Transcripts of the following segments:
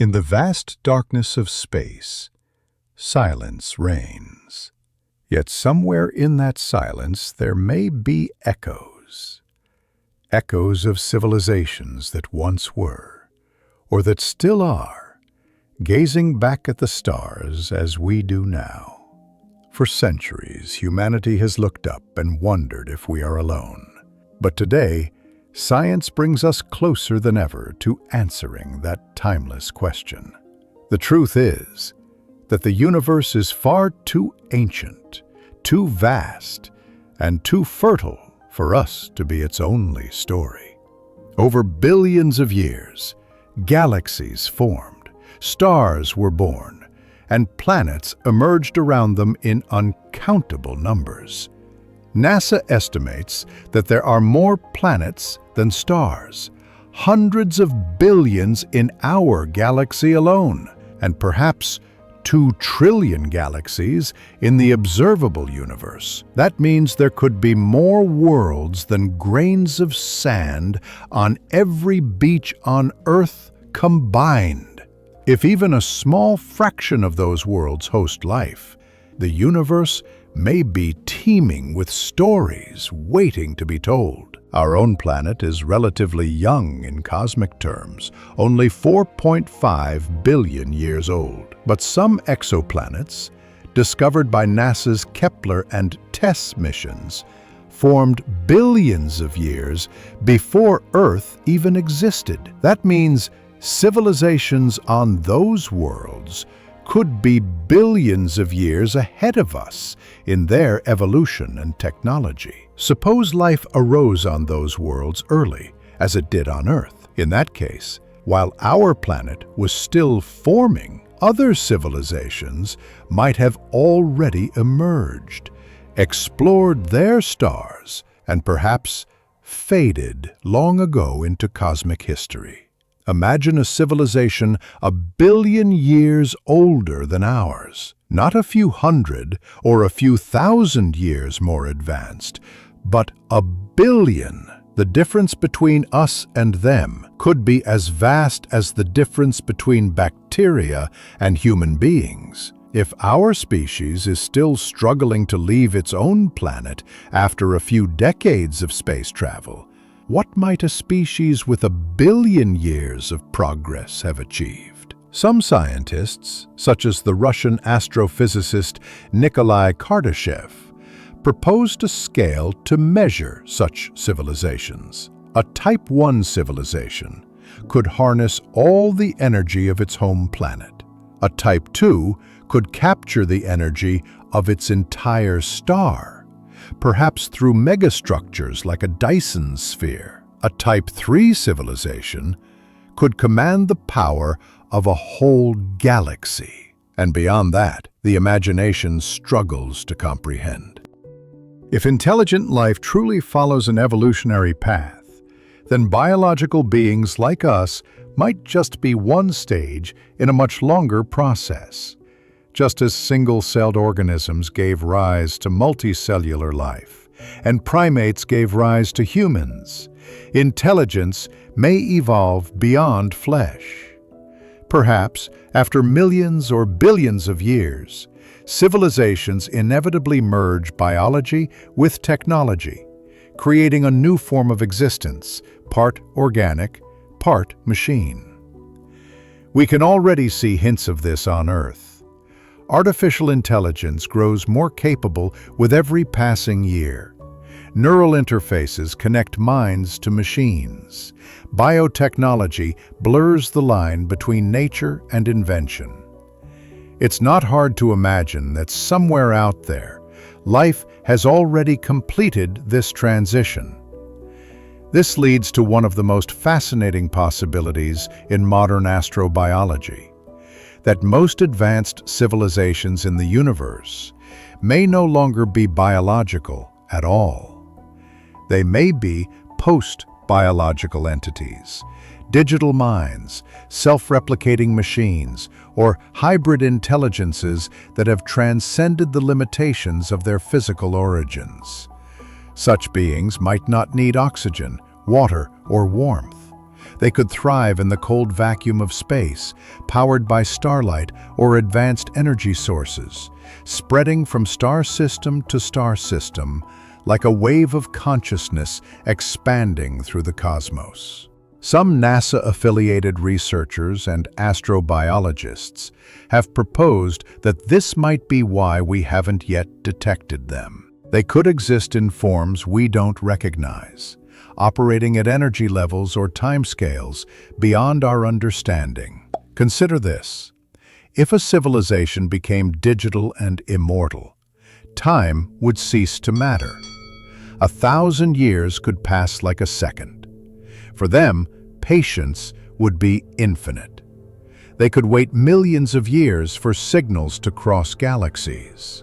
In the vast darkness of space, silence reigns. Yet somewhere in that silence there may be echoes. Echoes of civilizations that once were, or that still are, gazing back at the stars as we do now. For centuries, humanity has looked up and wondered if we are alone. But today, science brings us closer than ever to answering that timeless question. The truth is that the universe is far too ancient, too vast, and too fertile for us to be its only story. Over billions of years, galaxies formed, stars were born, and planets emerged around them in uncountable numbers. NASA estimates that there are more planets than stars, hundreds of billions in our galaxy alone, and perhaps 2 trillion galaxies in the observable universe. That means there could be more worlds than grains of sand on every beach on Earth combined. If even a small fraction of those worlds host life, the universe may be teeming with stories waiting to be told. Our own planet is relatively young in cosmic terms, only 4.5 billion years old. But some exoplanets, discovered by NASA's Kepler and TESS missions, formed billions of years before Earth even existed. That means civilizations on those worlds could be billions of years ahead of us in their evolution and technology. Suppose life arose on those worlds early, as it did on Earth. In that case, while our planet was still forming, other civilizations might have already emerged, explored their stars, and perhaps faded long ago into cosmic history. Imagine a civilization a billion years older than ours, not a few hundred or a few thousand years more advanced, but a billion. The difference between us and them could be as vast as the difference between bacteria and human beings. If our species is still struggling to leave its own planet after a few decades of space travel, what might a species with a billion years of progress have achieved? Some scientists, such as the Russian astrophysicist Nikolai Kardashev, proposed a scale to measure such civilizations. A Type 1 civilization could harness all the energy of its home planet. A Type 2 could capture the energy of its entire star, perhaps through megastructures like a Dyson sphere. A Type 3 civilization could command the power of a whole galaxy. And beyond that, the imagination struggles to comprehend. If intelligent life truly follows an evolutionary path, then biological beings like us might just be one stage in a much longer process. Just as single-celled organisms gave rise to multicellular life, and primates gave rise to humans, intelligence may evolve beyond flesh. Perhaps, after millions or billions of years, civilizations inevitably merge biology with technology, creating a new form of existence, part organic, part machine. We can already see hints of this on Earth. Artificial intelligence grows more capable with every passing year. Neural interfaces connect minds to machines. Biotechnology blurs the line between nature and invention. It's not hard to imagine that somewhere out there, life has already completed this transition. This leads to one of the most fascinating possibilities in modern astrobiology, that most advanced civilizations in the universe may no longer be biological at all. They may be post-biological entities, digital minds, self-replicating machines, or hybrid intelligences that have transcended the limitations of their physical origins. Such beings might not need oxygen, water, or warmth. They could thrive in the cold vacuum of space, powered by starlight or advanced energy sources, spreading from star system to star system like a wave of consciousness expanding through the cosmos. Some NASA-affiliated researchers and astrobiologists have proposed that this might be why we haven't yet detected them. They could exist in forms we don't recognize, operating at energy levels or timescales beyond our understanding. Consider this. If a civilization became digital and immortal, time would cease to matter. 1,000 years could pass like a second. For them, patience would be infinite. They could wait millions of years for signals to cross galaxies.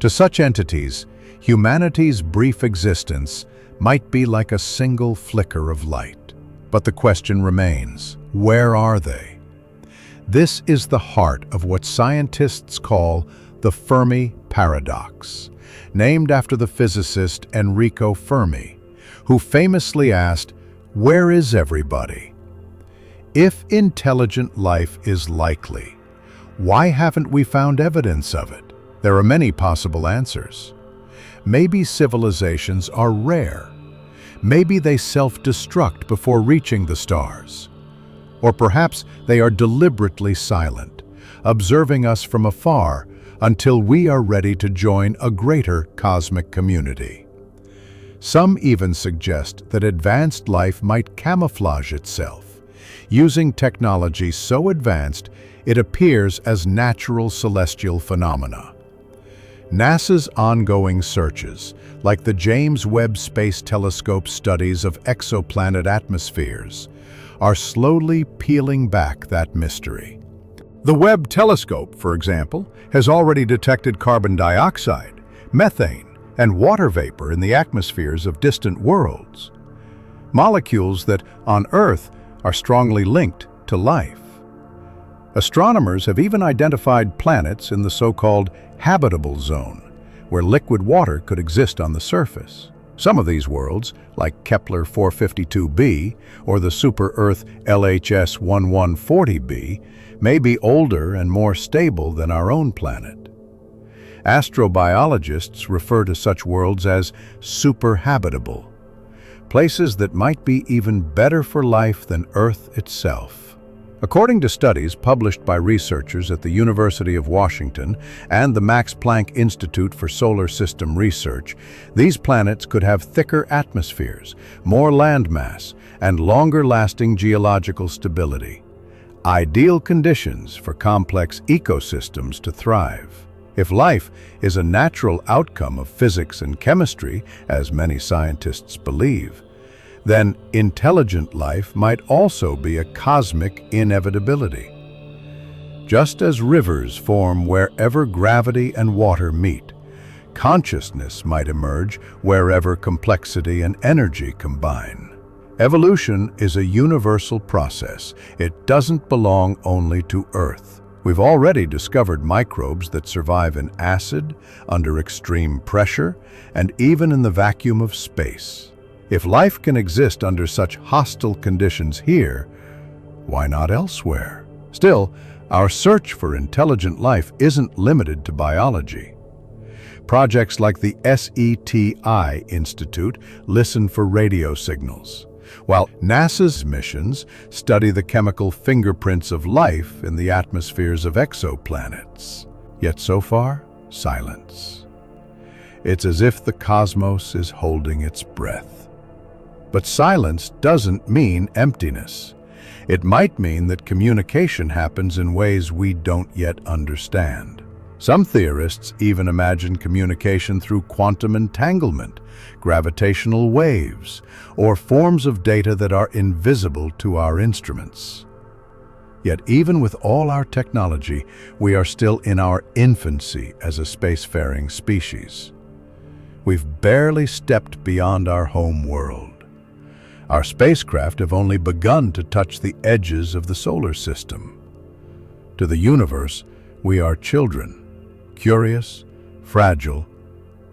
To such entities, humanity's brief existence might be like a single flicker of light. But the question remains, where are they? This is the heart of what scientists call the Fermi Paradox, named after the physicist Enrico Fermi, who famously asked, "Where is everybody?" If intelligent life is likely, why haven't we found evidence of it? There are many possible answers. Maybe civilizations are rare. Maybe they self-destruct before reaching the stars. Or perhaps they are deliberately silent, observing us from afar until we are ready to join a greater cosmic community. Some even suggest that advanced life might camouflage itself, using technology so advanced it appears as natural celestial phenomena. NASA's ongoing searches, like the James Webb Space Telescope studies of exoplanet atmospheres, are slowly peeling back that mystery. The Webb telescope, for example, has already detected carbon dioxide, methane, and water vapor in the atmospheres of distant worlds, molecules that, on Earth, are strongly linked to life. Astronomers have even identified planets in the so-called habitable zone, where liquid water could exist on the surface. Some of these worlds, like Kepler 452b or the super-Earth LHS 1140b, may be older and more stable than our own planet. Astrobiologists refer to such worlds as superhabitable, places that might be even better for life than Earth itself. According to studies published by researchers at the University of Washington and the Max Planck Institute for Solar System Research, these planets could have thicker atmospheres, more landmass, and longer-lasting geological stability. Ideal conditions for complex ecosystems to thrive. If life is a natural outcome of physics and chemistry, as many scientists believe, then intelligent life might also be a cosmic inevitability. Just as rivers form wherever gravity and water meet, consciousness might emerge wherever complexity and energy combine. Evolution is a universal process. It doesn't belong only to Earth. We've already discovered microbes that survive in acid, under extreme pressure, and even in the vacuum of space. If life can exist under such hostile conditions here, why not elsewhere? Still, our search for intelligent life isn't limited to biology. Projects like the SETI Institute listen for radio signals, while NASA's missions study the chemical fingerprints of life in the atmospheres of exoplanets. Yet so far, silence. It's as if the cosmos is holding its breath. But silence doesn't mean emptiness. It might mean that communication happens in ways we don't yet understand. Some theorists even imagine communication through quantum entanglement, gravitational waves, or forms of data that are invisible to our instruments. Yet even with all our technology, we are still in our infancy as a spacefaring species. We've barely stepped beyond our home world. Our spacecraft have only begun to touch the edges of the solar system. To the universe, we are children, curious, fragile,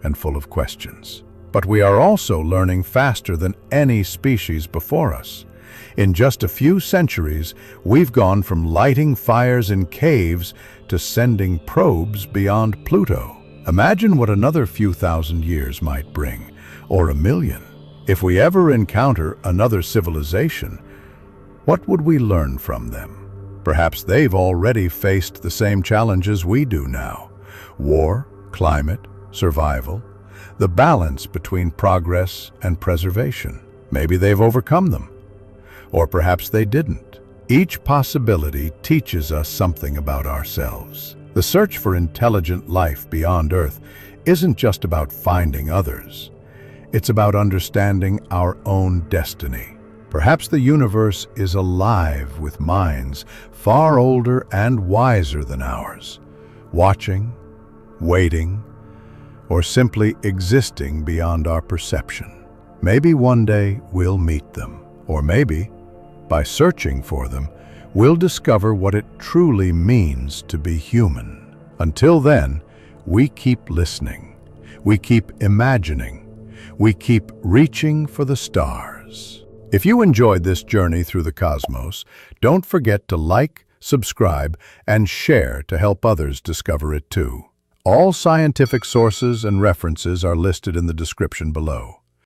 and full of questions. But we are also learning faster than any species before us. In just a few centuries, we've gone from lighting fires in caves to sending probes beyond Pluto. Imagine what another few thousand years might bring, or 1,000,000. If we ever encounter another civilization, what would we learn from them? Perhaps they've already faced the same challenges we do now. War, climate, survival, the balance between progress and preservation. Maybe they've overcome them. Or perhaps they didn't. Each possibility teaches us something about ourselves. The search for intelligent life beyond Earth isn't just about finding others. It's about understanding our own destiny. Perhaps the universe is alive with minds far older and wiser than ours, watching, waiting, or simply existing beyond our perception. Maybe one day we'll meet them, or maybe, by searching for them, we'll discover what it truly means to be human. Until then, we keep listening, we keep imagining, we keep reaching for the stars. If you enjoyed this journey through the cosmos, don't forget to like, subscribe, and share to help others discover it too. All scientific sources and references are listed in the description below.